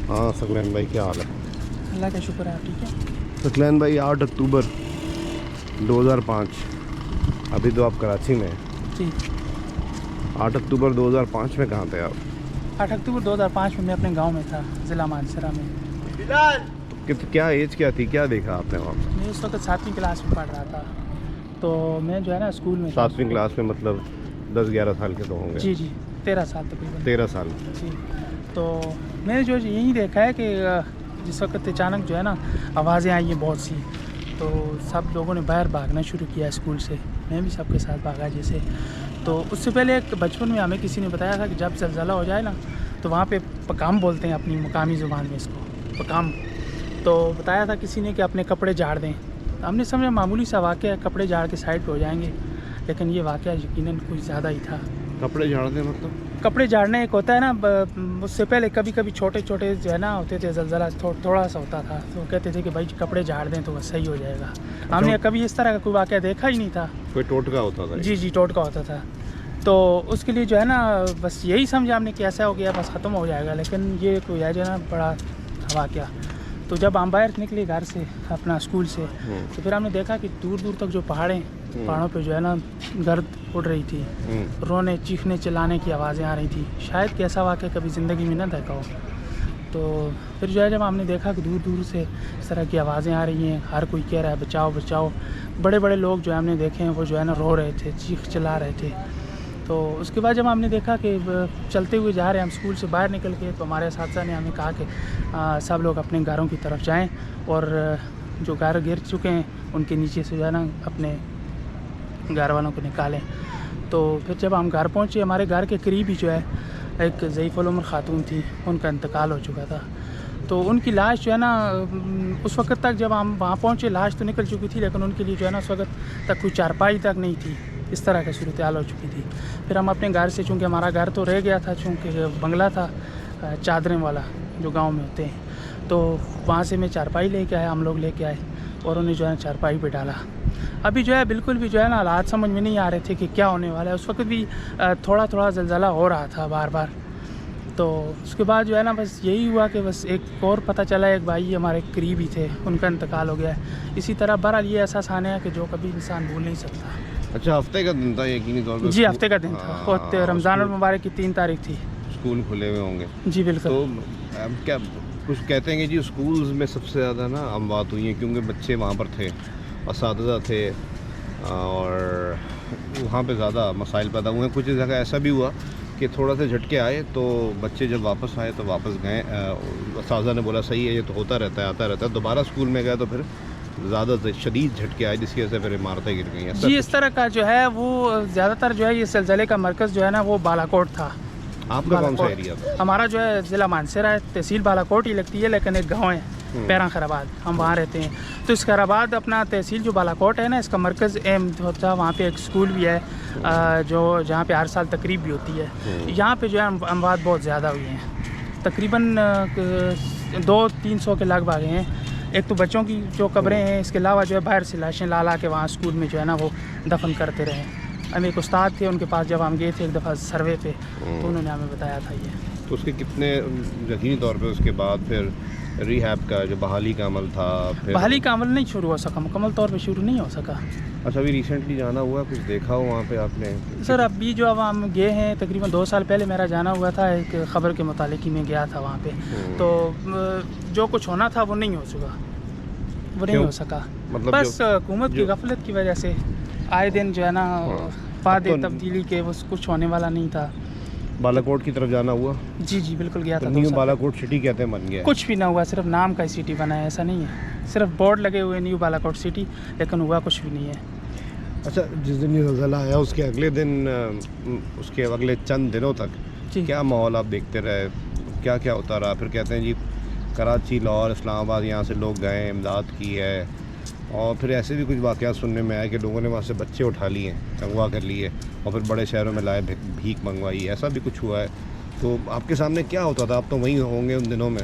ہاں ثقلین بھائی کیا حال ہے؟ اللہ کا شکر ہے، آپ ٹھیک ہے؟ ثقلین بھائی 8 اکتوبر 2005، ابھی تو آپ کراچی میں ہیں۔ جی 8 اکتوبر 2005 میں کہاں تھے آپ؟ 8 اکتوبر 2005 میں اپنے گاؤں میں تھا، ضلع مانسرا میں۔ کیا ایج کیا تھی، کیا دیکھا آپ نے وہاں پر؟ میں اس وقت 7ویں کلاس میں پڑھ رہا تھا، تو میں جو ہے نا اسکول میں 7ویں کلاس میں، مطلب 10-11 سال کے تو ہوں گے؟ جی 13 سال تقریباً۔ 13 سال۔ جی تو میں نے جو یہی دیکھا ہے کہ جس وقت اچانک جو ہے نا آوازیں آئی ہیں بہت سی، تو سب لوگوں نے باہر بھاگنا شروع کیا اسکول سے، میں بھی سب کے ساتھ بھاگا جیسے۔ تو اس سے پہلے ایک بچپن میں ہمیں کسی نے بتایا تھا کہ جب زلزلہ ہو جائے نا تو وہاں پہ پکام بولتے ہیں اپنی مقامی زبان میں اس کو، پکام۔ تو بتایا تھا کسی نے کہ اپنے کپڑے جھاڑ دیں، ہم نے سمجھا معمولی سا واقعہ ہے، کپڑے جھاڑ کے سائڈ پہ ہو جائیں گے، لیکن یہ واقعہ یقیناً کچھ زیادہ ہی تھا۔ کپڑے جھاڑ دیں مطلب؟ کپڑے جھاڑنے ایک ہوتا ہے نا، اس سے پہلے کبھی کبھی چھوٹے چھوٹے جو ہے نا ہوتے تھے، زلزلہ تھوڑا سا ہوتا تھا تو کہتے تھے کہ بھائی کپڑے جھاڑ دیں تو وہ صحیح ہو جائے گا۔ ہم نے کبھی اس طرح کا کوئی واقعہ دیکھا ہی نہیں تھا۔ کوئی ٹوٹکا ہوتا تھا؟ جی ٹوٹکا ہوتا تھا، تو اس کے لیے جو ہے نا بس یہی سمجھا ہم نے کہ ایسا ہو گیا بس ختم ہو جائے گا، لیکن یہ کوئی ہے جو ہے نا بڑا واقعہ۔ تو جب ہم باہر نکلے گھر سے اپنا اسکول سے، تو پھر ہم نے دیکھا کہ دور دور تک جو پہاڑوں پہ جو ہے نا گرد اڑ رہی تھی، رونے چیخنے چلانے کی آوازیں آ رہی تھی، شاید کہ ایسا واقعہ کبھی زندگی میں نہ دیکھا ہو۔ تو پھر جو ہے جب ہم نے دیکھا کہ دور دور سے اس طرح کی آوازیں آ رہی ہیں، ہر کوئی کہہ رہا ہے بچاؤ بچاؤ، بڑے بڑے لوگ جو ہم نے دیکھے ہیں وہ جو ہے نا رو رہے تھے، چیخ چلا رہے تھے۔ تو اس کے بعد جب ہم نے دیکھا کہ چلتے ہوئے جا رہے ہیں ہم اسکول سے باہر نکل کے، تو ہمارے اساتذہ نے ہمیں کہا کہ سب لوگ اپنے گھروں کی طرف جائیں، اور جو گھر گر چکے ہیں ان کے نیچے سے جو ہے نا اپنے گھر والوں کو نکالیں۔ تو پھر جب ہم گھر پہنچے، ہمارے گھر کے قریب ہی جو ہے ایک ضعیف العمر خاتون تھی، ان کا انتقال ہو چکا تھا۔ تو ان کی لاش جو ہے نا اس وقت تک جب ہم وہاں پہنچے لاش تو نکل چکی تھی، لیکن ان کے لیے جو ہے نا اس وقت تک کوئی چارپائی تک نہیں تھی، اس طرح کی صورتحال ہو چکی تھی۔ پھر ہم اپنے گھر سے، چونکہ ہمارا گھر تو رہ گیا تھا، چونکہ بنگلہ تھا چادریں والا جو گاؤں میں ہوتے ہیں، تو وہاں سے میں چارپائی لے کے آیا، ہم لوگ لے کے آئے اور انہیں جو ہے نا چارپائی پہ ڈالا۔ ابھی جو ہے بالکل بھی جو ہے نا حالات سمجھ میں نہیں آ رہے تھے کہ کیا ہونے والا ہے، اس وقت بھی تھوڑا تھوڑا زلزلہ ہو رہا تھا بار بار۔ تو اس کے بعد جو ہے نا بس یہی ہوا کہ بس ایک اور پتہ چلا، ایک بھائی ہمارے قریب ہی تھے، ان کا انتقال ہو گیا ہے۔ اسی طرح بہرحال یہ ایسا ثانیہ ہے کہ جو کبھی انسان بھول نہیں سکتا۔ اچھا، ہفتے کا دن تھا یقینی طور پہ؟ جی ہفتے کا دن تھا، اور رمضان المبارک کی 3 تاریخ تھی۔ اسکول کھلے ہوئے ہوں گے؟ جی بالکل۔ تو کیا کچھ کہتے ہیں کہ جی اسکولز میں سب سے زیادہ نا اموات ہوئی ہیں کیونکہ بچے وہاں پر تھے، اساتذہ تھے، اور وہاں پہ زیادہ مسائل پیدا ہوئے ہیں۔ کچھ جگہ ایسا بھی ہوا کہ تھوڑا سا جھٹکے آئے تو بچے جب واپس آئے تو واپس گئے، اساتذہ نے بولا صحیح ہے یہ تو ہوتا رہتا ہے، آتا رہتا ہے۔ دوبارہ اسکول میں گئے تو پھر زیادہ شدید جھٹکے آئے، جس کی وجہ سے پھر عمارتیں گر گئی ہیں۔ جی اس طرح کا جو ہے وہ زیادہ تر جو ہے یہ زلزلے کا مرکز جو ہے نا وہ بالا کوٹ تھا۔ آپ کا کون سا ایریا تھا؟ ہمارا جو ہے ضلع مانسرا ہے، تحصیل بالا کوٹ ہی لگتی ہے، لیکن ایک گاؤں ہے پیراں خیرآباد، ہم وہاں رہتے ہیں۔ تو اس خیرآباد اپنا تحصیل جو بالا کوٹ ہے نا، اس کا مرکز اہم ہوتا ہے، وہاں پہ ایک اسکول بھی ہے جو جہاں پہ ہر سال تقریب بھی ہوتی ہے۔ یہاں پہ جو ہے اموات بہت زیادہ ہوئی ہیں، تقریباً 200-300 کے لگ بھگ ہیں۔ ایک تو بچوں کی جو قبریں ہیں، اس کے علاوہ جو ہے باہر سے لاشیں لا کے وہاں اسکول میں جو ہے نا وہ دفن کرتے رہے۔ ہم ایک استاد تھے، ان کے پاس جب ہم گئے تھے ایک دفعہ سروے پہ، تو انہوں نے ہمیں بتایا تھا یہ۔ تو اس کے کتنے یقینی طور پہ اس کے بعد پھر ریہیب کا جو بحالی کا عمل تھا، بحالی کا عمل نہیں شروع ہو سکا، مکمل طور پہ شروع نہیں ہو سکا۔ اچھا، ابھی ریسنٹلی جانا ہوا، کچھ دیکھا ہو وہاں پہ آپ نے؟ سر ابھی جو اب ہم گئے ہیں تقریباً 2 سال پہلے میرا جانا ہوا تھا، ایک خبر کے متعلق ہی میں گیا تھا وہاں پہ، تو جو کچھ ہونا تھا وہ نہیں ہو چکا، وہ نہیں ہو سکا، بس حکومت کی غفلت کی وجہ سے آئے دن جو ہے نا وعدے تبدیلی کے وہ کچھ ہونے والا نہیں تھا۔ بالا کوٹ کی طرف جانا ہوا؟ جی بالکل گیا تھا۔ نیو بالا کوٹ سٹی کہتے ہیں بن گیا؟ کچھ بھی نہ ہوا، صرف نام کا سٹی بنا ہے، ایسا نہیں ہے، صرف بورڈ لگے ہوئے نیو بالا کوٹ سٹی، لیکن ہوا کچھ بھی نہیں ہے۔ اچھا، جس دن یہ زلزلہ آیا اس کے اگلے دن، اس کے اگلے چند دنوں تک کیا ماحول آپ دیکھتے رہے، کیا کیا ہوتا رہا؟ پھر کہتے ہیں جی کراچی، لاہور، اسلام آباد یہاں سے لوگ گئے، امداد کی ہے، اور پھر ایسے بھی کچھ واقعات سننے میں آئے کہ لوگوں نے وہاں سے بچے اٹھا لیے، اغوا کر لیے، اور پھر بڑے شہروں میں لائے، بھیک منگوائی، ایسا بھی کچھ ہوا ہے؟ تو آپ کے سامنے کیا ہوتا تھا؟ آپ تو وہیں ہوں گے ان دنوں میں۔